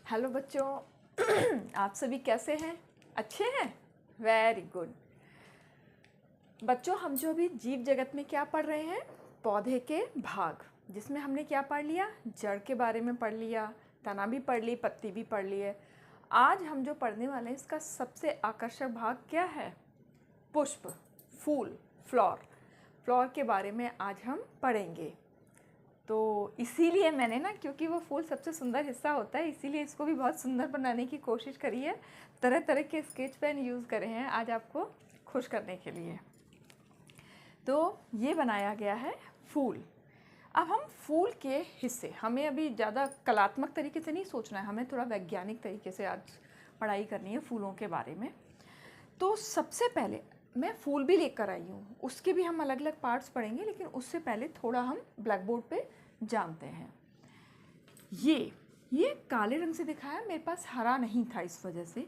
Hello बच्चों। आप सभी कैसे हैं? अच्छे हैं? Very good. बच्चों, हम जो भी जीव जगत में क्या पढ़ रहे हैं, पौधे के भाग, जिसमें हमने क्या पढ़ लिया, जड़ के बारे में पढ़ लिया, तना भी पढ़ ली, पत्ती भी पढ़ ली है। आज हम जो पढ़ने वाले हैं इसका सबसे आकर्षक भाग क्या है? पुष्प, फूल, फ्लोर के बारे में आज हम पढ़ेंगे। तो इसीलिए मैंने ना, क्योंकि वो फूल सबसे सुंदर हिस्सा होता है, इसीलिए इसको भी बहुत सुंदर बनाने की कोशिश करी है। तरह तरह के स्केच पेन यूज़ करे हैं आज आपको खुश करने के लिए। तो ये बनाया गया है फूल। अब हम फूल के हिस्से, हमें अभी ज़्यादा कलात्मक तरीके से नहीं सोचना है, हमें थोड़ा वैज्ञानिक तरीके से आज पढ़ाई करनी है फूलों के बारे में। तो सबसे पहले मैं फूल भी लेकर आई हूँ, उसके भी हम अलग अलग पार्ट्स पढ़ेंगे, लेकिन उससे पहले थोड़ा हम ब्लैक बोर्ड पे जानते हैं। ये काले रंग से दिखाया, मेरे पास हरा नहीं था इस वजह से,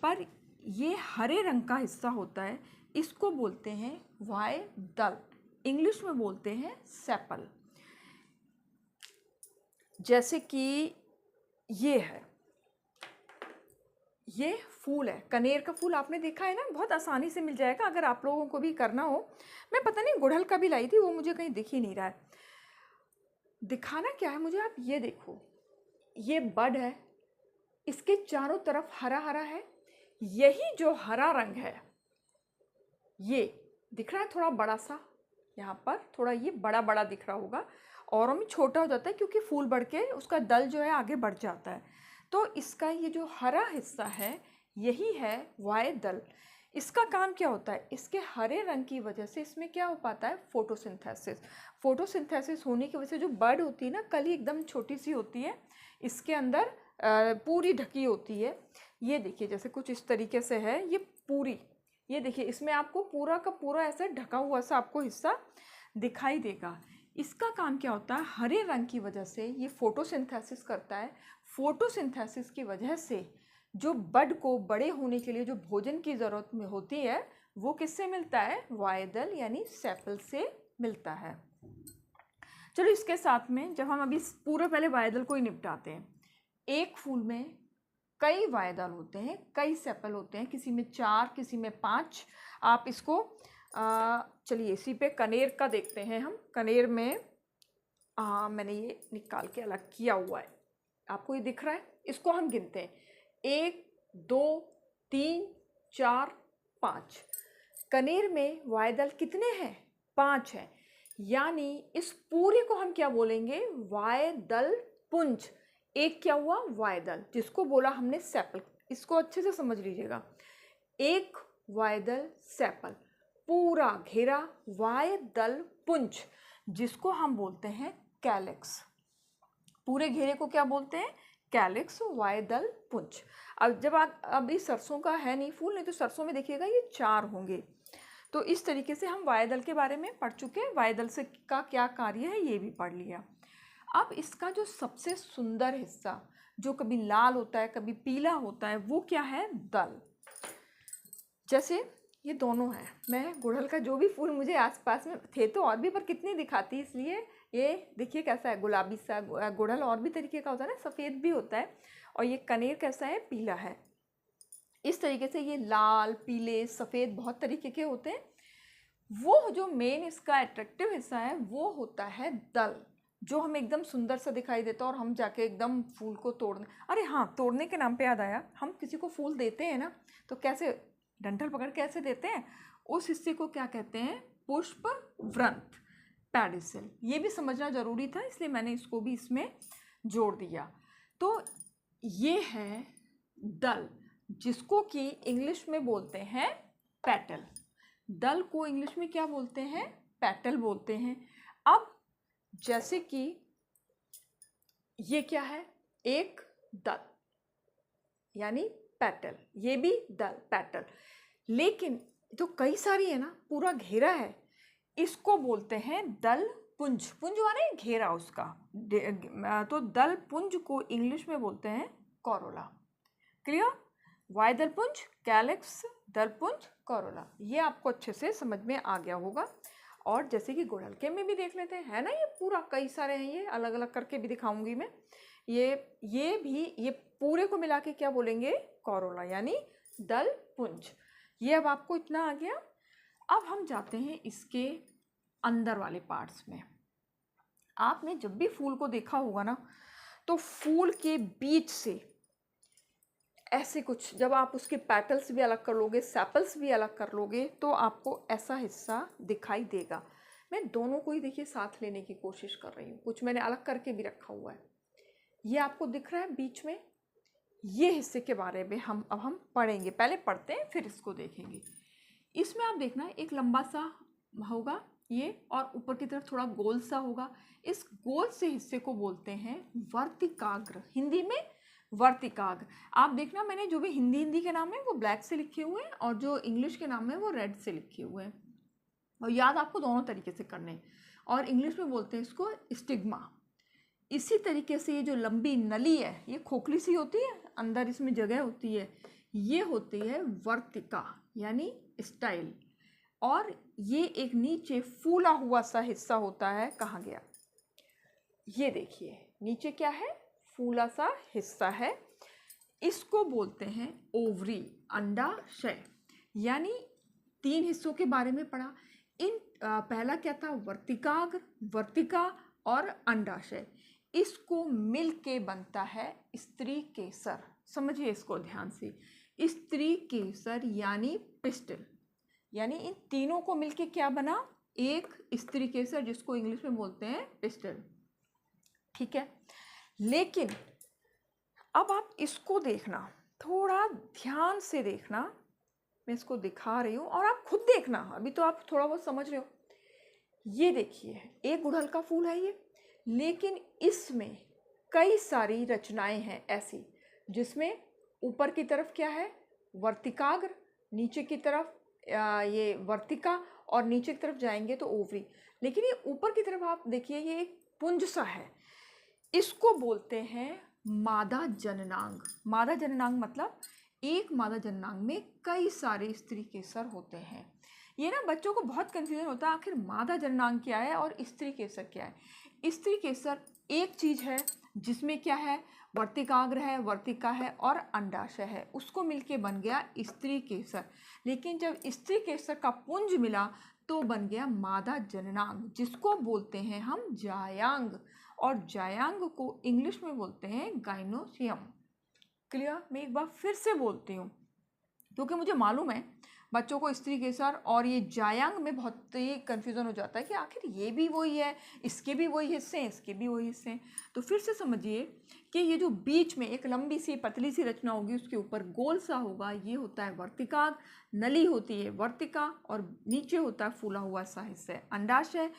पर ये हरे रंग का हिस्सा होता है, इसको बोलते हैं वायदल, इंग्लिश में बोलते हैं सेपल। जैसे कि ये है, ये फूल है, कनेर का फूल आपने देखा है ना, बहुत आसानी से मिल जाएगा अगर आप लोगों को भी करना हो। मैं पता नहीं गुड़हल का भी लाई थी, वो मुझे कहीं दिख ही नहीं रहा है। दिखाना क्या है मुझे, आप ये देखो, ये बड है, इसके चारों तरफ हरा हरा है। यही जो हरा रंग है, ये दिख रहा है थोड़ा बड़ा सा, यहाँ पर थोड़ा ये बड़ा बड़ा दिख रहा होगा, औरों में छोटा हो जाता है क्योंकि फूल बढ़ के उसका दल जो है आगे बढ़ जाता है। तो इसका ये जो हरा हिस्सा है, यही है वायदल। इसका काम क्या होता है, इसके हरे रंग की वजह से इसमें क्या हो पाता है, फोटोसिंथेसिस होने की वजह से जो बर्ड होती है ना, कली एकदम छोटी सी होती है, इसके अंदर पूरी ढकी होती है। ये देखिए जैसे कुछ इस तरीके से है, ये पूरी, ये देखिए इसमें आपको पूरा का पूरा ऐसा ढका हुआ सा आपको हिस्सा दिखाई देगा। इसका काम क्या होता है, हरे रंग की वजह से ये फोटोसिंथेसिस करता है। फोटोसिंथेसिस की वजह से जो बड को बड़े होने के लिए जो भोजन की ज़रूरत में होती है, वो किससे मिलता है, वायदल यानी सेपल से मिलता है। चलो इसके साथ में जब हम अभी पूरा पहले वायदल को ही निपटाते हैं। एक फूल में कई वायदल होते हैं, कई सेपल होते हैं, किसी में 4, किसी में 5। आप इसको चलिए इसी पे कनेर का देखते हैं हम। कनेर में मैंने ये निकाल के अलग किया हुआ है, आपको ये दिख रहा है, इसको हम गिनते हैं 1 2 3 4 5। कनेर में वायदल कितने हैं, 5 हैं, यानी इस पूरे को हम क्या बोलेंगे, वायदल पुंज। एक क्या हुआ, वायदल, जिसको बोला हमने सेपल। इसको अच्छे से समझ लीजिएगा, एक वायदल सेपल, पूरा घेरा वायदल पुंज, जिसको हम बोलते हैं कैलिक्स। पूरे घेरे को क्या बोलते हैं, कैलिक्स, वायदल पुंज। अब जब आप, अभी सरसों का है नहीं फूल, नहीं तो सरसों में देखिएगा ये 4 होंगे। तो इस तरीके से हम वायदल के बारे में पढ़ चुके हैं, वायदल से का क्या कार्य है ये भी पढ़ लिया। अब इसका जो सबसे सुंदर हिस्सा, जो कभी लाल होता है कभी पीला होता है, वो क्या है, दल। जैसे ये दोनों हैं, मैं गुड़हल का जो भी फूल मुझे आसपास में थे तो और भी, पर कितनी दिखाती, इसलिए ये देखिए कैसा है, गुलाबी सा। गुड़हल और भी तरीके का होता है ना, सफ़ेद भी होता है, और ये कनेर कैसा है, पीला है। इस तरीके से ये लाल, पीले, सफ़ेद बहुत तरीके के होते हैं। वो जो मेन इसका अट्रैक्टिव हिस्सा है वो होता है दल, जो हमें एकदम सुंदर सा दिखाई देता है, और हम जाके एकदम फूल को तोड़ने, अरे हाँ, तोड़ने के नाम पे याद आया, हम किसी को फूल देते हैं ना, तो कैसे डंठल पकड़ के ऐसे देते हैं, उस हिस्से को क्या कहते हैं, पुष्प व्रंत, पेडिसल। ये भी समझना जरूरी था, इसलिए मैंने इसको भी इसमें जोड़ दिया। तो ये है दल, जिसको कि इंग्लिश में बोलते हैं पेटल। दल को इंग्लिश में क्या बोलते हैं, पेटल बोलते हैं। अब जैसे कि ये क्या है, एक दल यानी पेटल, ये भी दल, पेटल, लेकिन तो कई सारी है ना, पूरा घेरा है, इसको बोलते हैं दल पुंज। पुंज माने घेरा उसका, तो दल पुंज को इंग्लिश में बोलते हैं कोरोला। क्लियर, वायदल पुंज, कैलिक्स, दल पुंज, कोरोला, ये आपको अच्छे से समझ में आ गया होगा। और जैसे कि गुड़हल के में भी देख लेते हैं, है ना, ये पूरा कई सारे हैं, ये अलग अलग करके भी दिखाऊंगी मैं। ये पूरे को मिला के क्या बोलेंगे, कोरोला यानी दल पुंज। ये अब आपको इतना आ गया। अब हम जाते हैं इसके अंदर वाले पार्ट्स में। आपने जब भी फूल को देखा होगा ना, तो फूल के बीच से ऐसे कुछ, जब आप उसके पेटल्स भी अलग कर लोगे, सेपल्स भी अलग कर लोगे, तो आपको ऐसा हिस्सा दिखाई देगा। मैं दोनों को ही देखिए साथ लेने की कोशिश कर रही हूँ, कुछ मैंने अलग करके भी रखा हुआ है। ये आपको दिख रहा है बीच में, ये हिस्से के बारे में हम पढ़ेंगे। पहले पढ़ते हैं फिर इसको देखेंगे। इसमें आप देखना एक लंबा सा होगा ये, और ऊपर की तरफ थोड़ा गोल सा होगा। इस गोल से हिस्से को बोलते हैं वर्तिकाग्र, हिंदी में वर्तिकाग्र। आप देखना मैंने जो भी हिंदी के नाम है वो ब्लैक से लिखे हुए हैं, और जो इंग्लिश के नाम है वो रेड से लिखे हुए हैं। और याद आपको दोनों तरीके से करने, और इंग्लिश में बोलते हैं इसको स्टिग्मा। इसी तरीके से ये जो लंबी नली है, ये खोखली सी होती है, अंदर इसमें जगह होती है, ये होती है वर्तिका यानी स्टाइल। और ये एक नीचे फूला हुआ सा हिस्सा होता है, कहाँ गया, ये देखिए नीचे क्या है, फूला सा हिस्सा है। इसको बोलते हैं ओवरी, अंडाशय। यानी 3 हिस्सों के बारे में पढ़ा। पहला क्या था, वर्तिकाग्र, वर्तिका और अंडाशय। इसको मिल के बनता है स्त्री केसर। समझिए इसको ध्यान से, स्त्री केसर यानी पिस्टल। यानी इन तीनों को मिलके क्या बना, एक स्त्री केसर, जिसको इंग्लिश में बोलते हैं पिस्टल। ठीक है, लेकिन अब आप इसको देखना, थोड़ा ध्यान से देखना। मैं इसको दिखा रही हूँ और आप खुद देखना, अभी तो आप थोड़ा बहुत समझ रहे हो। ये देखिए एक गुड़हल का फूल है ये, लेकिन इसमें कई सारी रचनाएं हैं ऐसी, जिसमें ऊपर की तरफ क्या है, वर्तिकाग्र, नीचे की तरफ ये वर्तिका, और नीचे की तरफ जाएंगे तो ओवरी। लेकिन ये ऊपर की तरफ आप देखिए, ये एक पुंज सा है। इसको बोलते हैं मादा जननांग। मादा जननांग मतलब एक मादा जननांग में कई सारे स्त्री केसर होते हैं। ये ना बच्चों को बहुत कंफ्यूजन होता है, आखिर मादा जननांग क्या है और स्त्री केसर क्या है। स्त्री केसर एक चीज़ है जिसमें क्या है, वर्तिकाग्र है, वर्तिका है और अंडाशय है, उसको मिलके बन गया स्त्री केसर। लेकिन जब स्त्री केसर का पुंज मिला तो बन गया मादा जननांग, जिसको बोलते हैं हम जायांग, और जायांग को इंग्लिश में बोलते हैं गाइनोसियम। क्लियर? मैं एक बार फिर से बोलती हूँ, क्योंकि मुझे मालूम है बच्चों को स्त्री केसर और ये जायांग में बहुत ही कन्फ्यूज़न हो जाता है कि आखिर ये भी वही है, इसके भी वही हिस्से हैं, इसके भी वही हिस्से हैं। तो फिर से समझिए कि ये जो बीच में एक लंबी सी पतली सी रचना होगी, उसके ऊपर गोल सा होगा, ये होता है वर्तिकाग्र, नली होती है वर्तिका, और नीचे होता है फूला हुआ सा हिस्सा अंडाशय।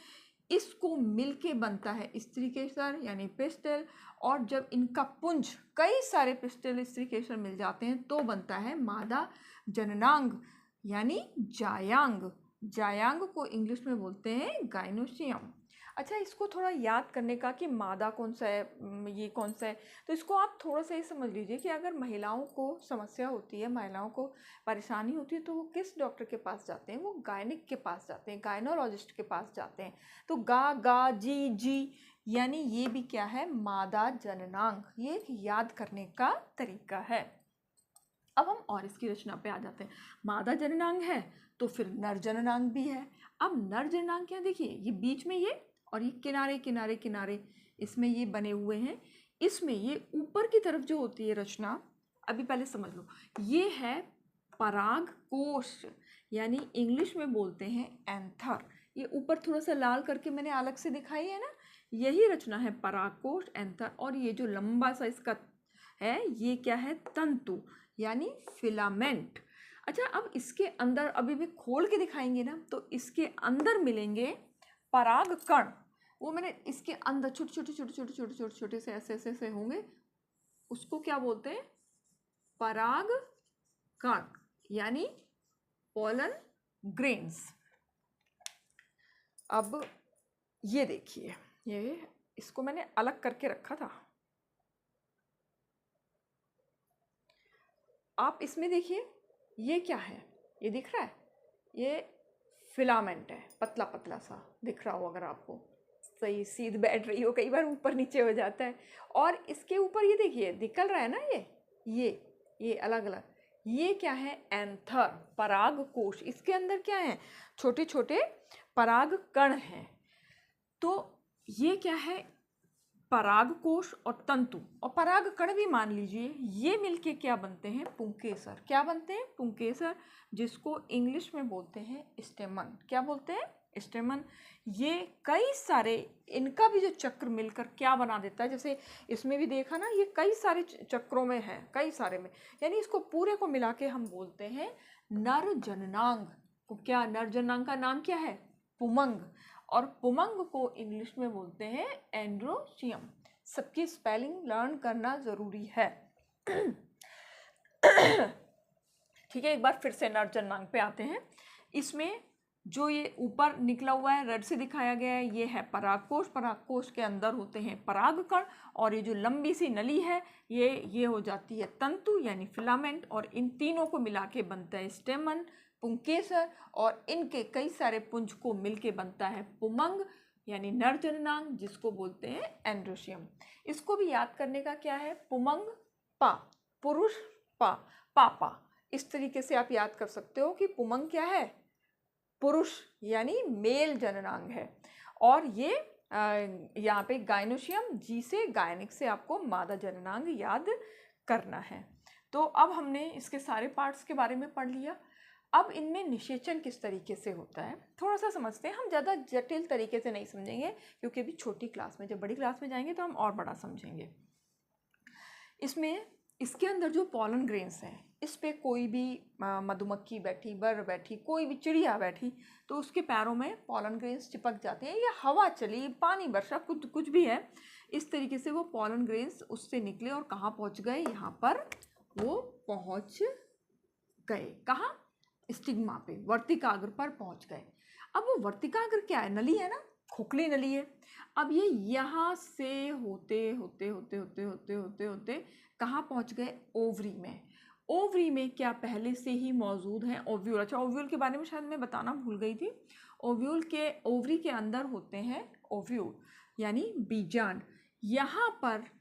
इसको मिलके बनता है स्त्री केसर यानी पिस्टल, और जब इनका पुंज, कई सारे पिस्टल स्त्री केसर मिल जाते हैं तो बनता है मादा जननांग यानी जायांग। जायांग को इंग्लिश में बोलते हैं गाइनोसियम। अच्छा, इसको थोड़ा याद करने का कि मादा कौन सा है, ये कौन सा है, तो इसको आप थोड़ा सा ये समझ लीजिए कि अगर महिलाओं को समस्या होती है, महिलाओं को परेशानी होती है, तो वो किस डॉक्टर के पास जाते हैं, वो गायनिक के पास जाते हैं, गायनोलॉजिस्ट के पास जाते हैं। तो गा जी जी यानी ये भी क्या है, मादा जननांग। ये एक याद करने का तरीका है। अब हम और इसकी रचना पे आ जाते हैं। मादा जननांग है तो फिर नर जननांग भी है। अब नर जननांग क्या, देखिए ये बीच में ये, और ये किनारे किनारे किनारे इसमें ये बने हुए हैं। इसमें ये ऊपर की तरफ जो होती है रचना, अभी पहले समझ लो, ये है पराग कोश, यानी इंग्लिश में बोलते हैं एंथर। ये ऊपर थोड़ा सा लाल करके मैंने अलग से दिखाई है ना, यही रचना है परागकोश, एंथर। और ये जो लंबा सा इसका है, ये क्या है, तंतु यानी फिलामेंट। अच्छा, अब इसके अंदर अभी भी खोल के दिखाएंगे ना, तो इसके अंदर मिलेंगे पराग कण। वो मैंने इसके अंदर छोटे छोटे छोटे छोटे छोटे छोटे छोटे से ऐसे ऐसे ऐसे होंगे, उसको क्या बोलते हैं, पराग कण यानी पोलन ग्रेन्स। अब ये देखिए, ये इसको मैंने अलग करके रखा था, आप इसमें देखिए ये क्या है, ये दिख रहा है, ये फिलामेंट है, पतला पतला सा दिख रहा हो अगर आपको, सही सीध बैठ रही हो, कई बार ऊपर नीचे हो जाता है। और इसके ऊपर ये देखिए निकल रहा है ना, ये अलग अलग, ये क्या है, एंथर, पराग कोश। इसके अंदर क्या है, छोटे छोटे पराग कण हैं। तो ये क्या है, पराग कोश और तंतु और पराग कण भी मान लीजिए, ये मिलके क्या बनते हैं, पुंकेसर। क्या बनते हैं, पुंकेसर, जिसको इंग्लिश में बोलते हैं स्टेमन। क्या बोलते हैं, स्टेमन। ये कई सारे, इनका भी जो चक्र मिलकर क्या बना देता है, जैसे इसमें भी देखा ना, ये कई सारे चक्रों में है, कई सारे में, यानी इसको पूरे को मिला के हम बोलते हैं नर जननांग। क्या, नर जननांग का नाम क्या है, पुमंग। और पुमंग को इंग्लिश में बोलते हैं एंड्रोशियम। सबकी स्पेलिंग लर्न करना ज़रूरी है। ठीक है, एक बार फिर से नर जननांग पे आते हैं। इसमें जो ये ऊपर निकला हुआ है, रेड से दिखाया गया है, ये है परागकोश। परागकोश के अंदर होते हैं परागकण, और ये जो लंबी सी नली है, ये हो जाती है तंतु यानी फिलामेंट, और इन तीनों को मिला के बनता है स्टेमन, पुंकेसर, और इनके कई सारे पुंज को मिलके बनता है पुमंग यानी नर जननांग, जिसको बोलते हैं एंड्रोशियम। इसको भी याद करने का क्या है, पुमंग पा, पुरुष पा, पापा। इस तरीके से आप याद कर सकते हो कि पुमंग क्या है, पुरुष यानी मेल जननांग है, और ये यहाँ पे गायनोशियम, जी से गायनिक से आपको मादा जननांग याद करना है। तो अब हमने इसके सारे पार्ट्स के बारे में पढ़ लिया। अब इनमें निषेचन किस तरीके से होता है थोड़ा सा समझते हैं। हम ज़्यादा जटिल तरीके से नहीं समझेंगे, क्योंकि अभी छोटी क्लास में, जब बड़ी क्लास में जाएंगे तो हम और बड़ा समझेंगे। इसमें इसके अंदर जो पॉलन ग्रेन्स हैं, इस पे कोई भी मधुमक्खी बैठी, बर बैठी, कोई भी चिड़िया बैठी, तो उसके पैरों में पॉलन ग्रेन्स चिपक जाते हैं, या हवा चली, पानी बरसा, कुछ भी है, इस तरीके से वो पॉलन ग्रेन्स उससे निकले और कहाँ पहुँच गए, यहाँ पर वो पहुँच गए। कहाँ, स्टिग्मा पे, वर्तिकाग्र पर पहुँच गए। अब वो वर्तिकाग्र क्या है, नली है ना, खोखली नली है। अब ये यहाँ से होते होते होते होते होते होते होते कहाँ पहुँच गए, ओवरी में। ओवरी में क्या पहले से ही मौजूद है ओव्यूल। अच्छा, ओव्यूल के बारे में शायद मैं बताना भूल गई थी। ओवरी के अंदर होते हैं ओव्यूल यानी बीजांड। यहाँ पर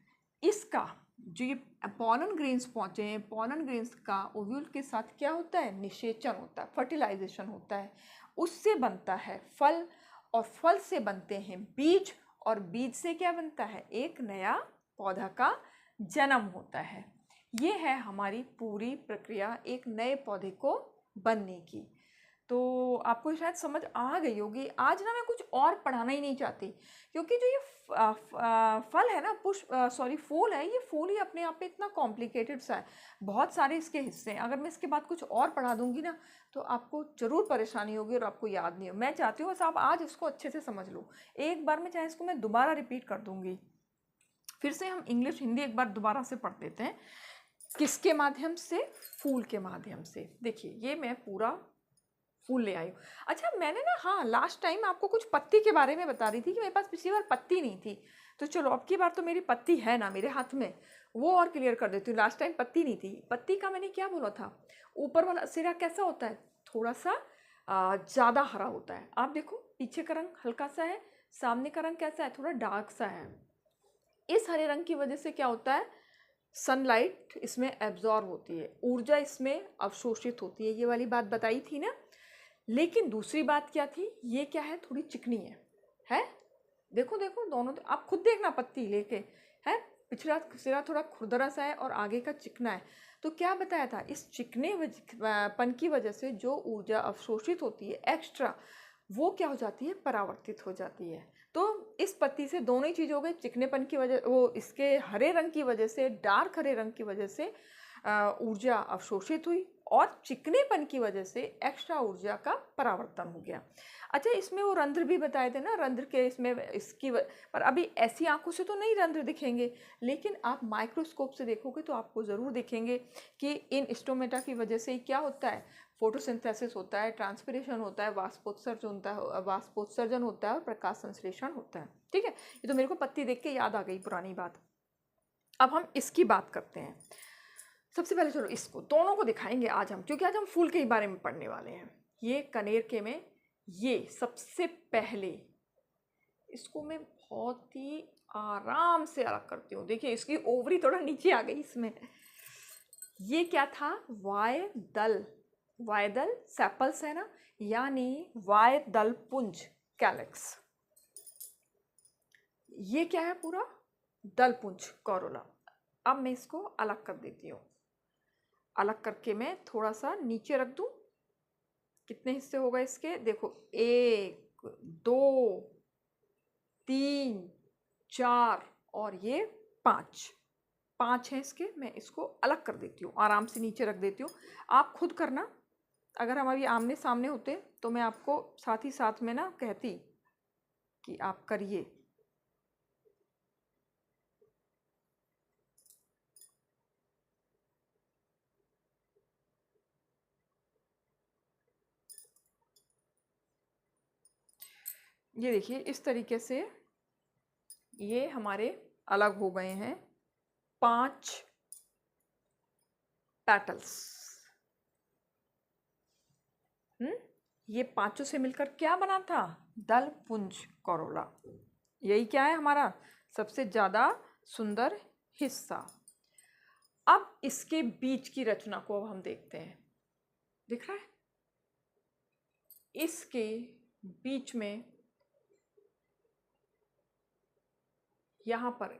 इसका जो ये पॉलन ग्रेन्स पहुँचे हैं, पॉलन ग्रेन्स का ओव्यूल के साथ क्या होता है, निषेचन होता है, फर्टिलाइजेशन होता है, उससे बनता है फल, और फल से बनते हैं बीज, और बीज से क्या बनता है, एक नया पौधा का जन्म होता है। ये है हमारी पूरी प्रक्रिया एक नए पौधे को बनने की। तो आपको शायद समझ आ गई होगी। आज ना मैं कुछ और पढ़ाना ही नहीं चाहती, क्योंकि जो ये फल है ना, फूल है, ये फूल ही अपने आप में इतना कॉम्प्लिकेटेड सा है, बहुत सारे इसके हिस्से हैं। अगर मैं इसके बाद कुछ और पढ़ा दूंगी ना, तो आपको ज़रूर परेशानी होगी और आपको याद नहीं हो। मैं चाहती हूँ बस आप आज इसको अच्छे से समझ लो। एक बार में चाहे इसको मैं दोबारा रिपीट कर दूँगी। फिर से हम इंग्लिश हिंदी एक बार दोबारा से पढ़ देते हैं। किसके माध्यम से, फूल के माध्यम से। देखिए, ये मैं पूरा फूल ले आई हूँ। अच्छा, मैंने ना, हाँ, लास्ट टाइम आपको कुछ पत्ती के बारे में बता रही थी कि मेरे पास पिछली बार पत्ती नहीं थी, तो चलो अब की बार तो मेरी पत्ती है ना मेरे हाथ में, वो और क्लियर कर देती हूँ। लास्ट टाइम पत्ती नहीं थी। पत्ती का मैंने क्या बोला था, ऊपर वाला सिरा कैसा होता है, थोड़ा सा ज़्यादा हरा होता है। आप देखो, पीछे का रंग हल्का सा है, सामने का रंग कैसा है, थोड़ा डार्क सा है। इस हरे रंग की वजह से क्या होता है, सनलाइट इसमें एब्जॉर्ब होती है, ऊर्जा इसमें अवशोषित होती है। ये वाली बात बताई थी ना। लेकिन दूसरी बात क्या थी, ये क्या है, थोड़ी चिकनी है? देखो देखो, दोनों आप खुद देखना, पत्ती लेके है, पिछला सिरा थोड़ा खुरदरा सा है और आगे का चिकना है। तो क्या बताया था, इस चिकने पन की वजह से जो ऊर्जा अवशोषित होती है एक्स्ट्रा, वो क्या हो जाती है, परावर्तित हो जाती है। तो इस पत्ती से दोनों ही चीज़ हो गई, चिकनेपन की वजह, वो इसके हरे रंग की वजह से, डार्क हरे रंग की वजह से ऊर्जा अवशोषित हुई, और चिकनेपन की वजह से एक्स्ट्रा ऊर्जा का परावर्तन हो गया। अच्छा, इसमें वो रंध्र भी बताए थे ना, रंध्र के इसमें इसकी पर अभी ऐसी आंखों से तो नहीं रंध्र दिखेंगे, लेकिन आप माइक्रोस्कोप से देखोगे तो आपको ज़रूर दिखेंगे कि इन स्टोमेटा की वजह से क्या होता है, फोटोसिंथेसिस होता है, ट्रांसपिरेशन होता है, वाष्पोत्सर्जन होता है और प्रकाश संश्लेषण होता है। ठीक है, ये तो मेरे को पत्ती देख के याद आ गई पुरानी बात। अब हम इसकी बात करते हैं। सबसे पहले चलो इसको, दोनों को दिखाएंगे आज हम, क्योंकि आज हम फूल के ही बारे में पढ़ने वाले हैं। ये कनेर के में ये सबसे पहले इसको मैं बहुत ही आराम से अलग करती हूँ। देखिए इसकी ओवरी थोड़ा नीचे आ गई इसमें। ये क्या था? वायदल, वायदल सेपल्स है ना, यानी वायदल पुंज कैलेक्स। ये क्या है? पूरा दलपुंज कोरोला। अब मैं इसको अलग कर देती हूँ। अलग करके मैं थोड़ा सा नीचे रख दूँ। कितने हिस्से हो गए इसके? देखो 1 2 3 4 और ये 5 5 हैं इसके। मैं इसको अलग कर देती हूँ, आराम से नीचे रख देती हूँ। आप खुद करना। अगर हम अभी आमने सामने होते तो मैं आपको साथ ही साथ में ना कहती कि आप करिए। ये देखिए इस तरीके से ये हमारे अलग हो गए हैं 5 पेटल्स। ये पांचों से मिलकर क्या बना था? दलपुंज कोरोला। यही क्या है? हमारा सबसे ज़्यादा सुंदर हिस्सा। अब इसके बीच की रचना को अब हम देखते हैं। दिख रहा है? इसके बीच में यहाँ पर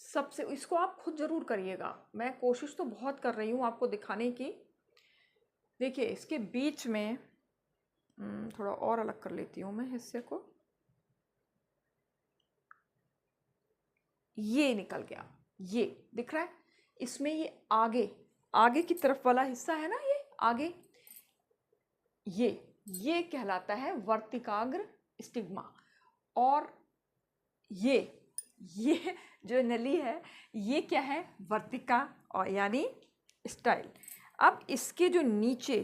सबसे, इसको आप खुद जरूर करिएगा। मैं कोशिश तो बहुत कर रही हूँ आपको दिखाने की। देखिए इसके बीच में थोड़ा और अलग कर लेती हूँ मैं हिस्से को। ये निकल गया, ये दिख रहा है इसमें। ये आगे आगे की तरफ वाला हिस्सा है ना, ये आगे, ये कहलाता है वर्तिकाग्र स्टिग्मा। और ये जो नली है ये क्या है? वर्तिका, और यानी स्टाइल। अब इसके जो नीचे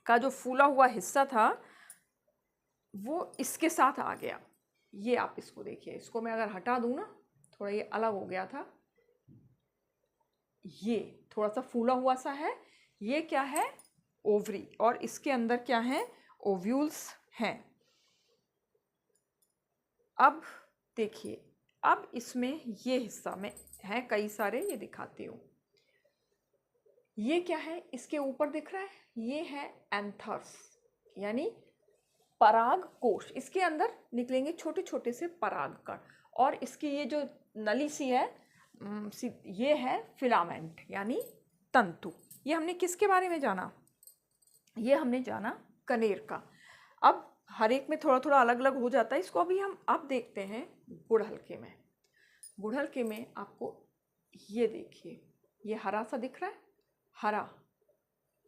का जो फूला हुआ हिस्सा था वो इसके साथ आ गया। ये आप इसको देखिए, इसको मैं अगर हटा दूं ना, थोड़ा ये अलग हो गया था। ये थोड़ा सा फूला हुआ सा है। ये क्या है? ओवरी। और इसके अंदर क्या है? ओव्यूल्स हैं। अब देखिए, अब इसमें ये हिस्सा में है कई सारे, ये दिखाती हूँ। ये क्या है? इसके ऊपर दिख रहा है, ये है एंथर्स, यानी पराग कोश। इसके अंदर निकलेंगे छोटे छोटे से पराग कण। और इसकी ये जो नली सी है, ये है फिलामेंट, यानी तंतु। ये हमने किसके बारे में जाना? ये हमने जाना कनेर का। अब हर एक में थोड़ा थोड़ा अलग अलग हो जाता है। इसको अभी हम अब देखते हैं गुड़हल में। गुड़हल में आपको ये देखिए, ये हरा सा दिख रहा है, हरा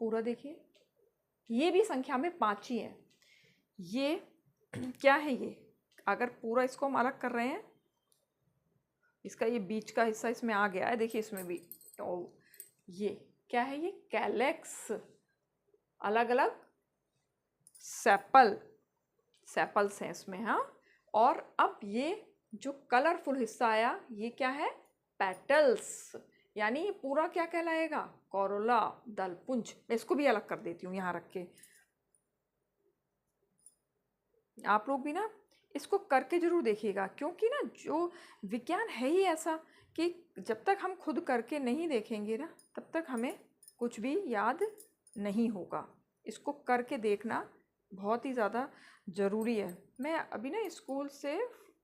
पूरा देखिए। ये भी संख्या में 5 ही है। ये क्या है? ये अगर पूरा इसको हम अलग कर रहे हैं, इसका ये बीच का हिस्सा इसमें आ गया है, देखिए इसमें भी। तो ये क्या है? ये कैलेक्स, अलग अलग सेपल्स हैं इसमें। हाँ, और अब ये जो कलरफुल हिस्सा आया ये क्या है? पेटल्स, यानी ये पूरा क्या कहलाएगा? कोरोला, दलपुंज। मैं इसको भी अलग कर देती हूँ यहाँ रख के। आप लोग भी ना इसको करके जरूर देखिएगा, क्योंकि ना जो विज्ञान है ही ऐसा कि जब तक हम खुद करके नहीं देखेंगे ना, तब तक हमें कुछ भी याद नहीं होगा। इसको करके देखना बहुत ही ज़्यादा ज़रूरी है। मैं अभी ना स्कूल से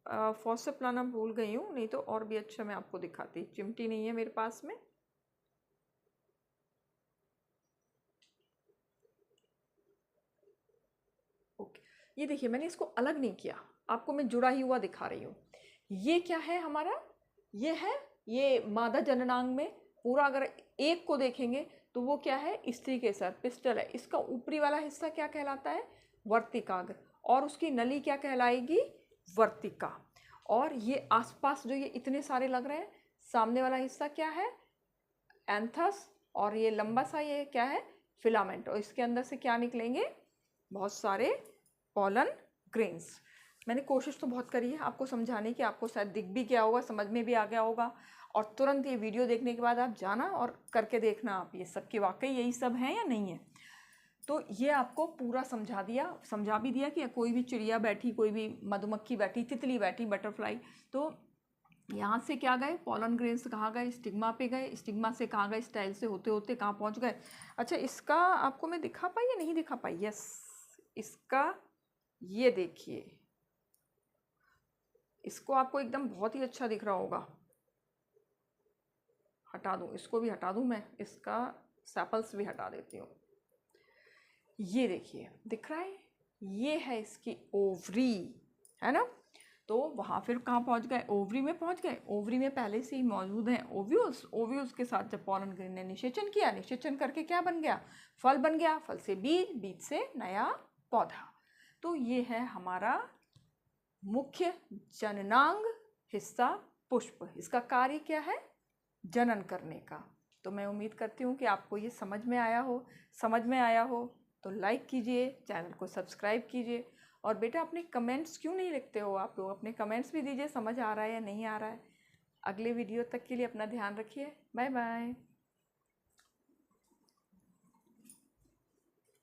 फॉसेप लाना भूल गई हूँ, नहीं तो और भी अच्छा मैं आपको दिखाती। चिमटी नहीं है मेरे पास में। ओके, ये देखिए मैंने इसको अलग नहीं किया, आपको मैं जुड़ा ही हुआ दिखा रही हूँ। ये क्या है हमारा? ये है, ये मादा जननांग में पूरा अगर एक को देखेंगे तो वो क्या है? स्त्री केसर, पिस्टल है। इसका ऊपरी वाला हिस्सा क्या कहलाता है? वर्तिकाग्र। और उसकी नली क्या कहलाएगी? वर्तिका। और ये आसपास जो ये इतने सारे लग रहे हैं, सामने वाला हिस्सा क्या है? एंथस। और ये लंबा सा ये क्या है? फिलामेंट। और इसके अंदर से क्या निकलेंगे? बहुत सारे पॉलन ग्रेन्स। मैंने कोशिश तो बहुत करी है आपको समझाने की, आपको शायद दिख भी गया होगा, समझ में भी आ गया होगा। और तुरंत ये वीडियो देखने के बाद आप जाना और करके देखना आप ये सब कि वाकई यही सब है या नहीं है। तो ये आपको पूरा समझा भी दिया कि कोई भी चिड़िया बैठी, कोई भी मधुमक्खी बैठी, तितली बैठी, बटरफ्लाई, तो यहाँ से क्या गए, पॉलन ग्रेन्स कहाँ गए, स्टिग्मा पे गए, स्टिग्मा से कहाँ गए, स्टाइल से होते होते कहाँ पहुँच गए। अच्छा, इसका आपको मैं दिखा पाई या नहीं दिखा पाई? यस, इसका ये देखिए, इसको आपको एकदम बहुत ही अच्छा दिख रहा होगा। हटा दूँ, इसको भी हटा दूँ मैं, इसका सैपल्स भी हटा देती हूँ। ये देखिए, दिख रहा है, ये है इसकी ओवरी, है ना। तो वहाँ फिर कहाँ पहुँच गए, ओवरी में पहुँच गए। ओवरी में पहले से ही मौजूद हैं ओव्यूल्स। ओव्यूल्स के साथ जब पॉलन ग्रेन ने निषेचन किया, निषेचन करके क्या बन गया, फल बन गया, फल से बीज, बीज से नया पौधा। तो ये है हमारा मुख्य जननांग हिस्सा पुष्प। इसका कार्य क्या है, जनन करने का। तो मैं उम्मीद करती हूँ कि आपको ये समझ में आया हो तो लाइक कीजिए, चैनल को सब्सक्राइब कीजिए। और बेटा अपने कमेंट्स क्यों नहीं लिखते हो आप लोग, अपने कमेंट्स भी दीजिए, समझ आ रहा है या नहीं आ रहा है। अगले वीडियो तक के लिए अपना ध्यान रखिए, बाय बाय।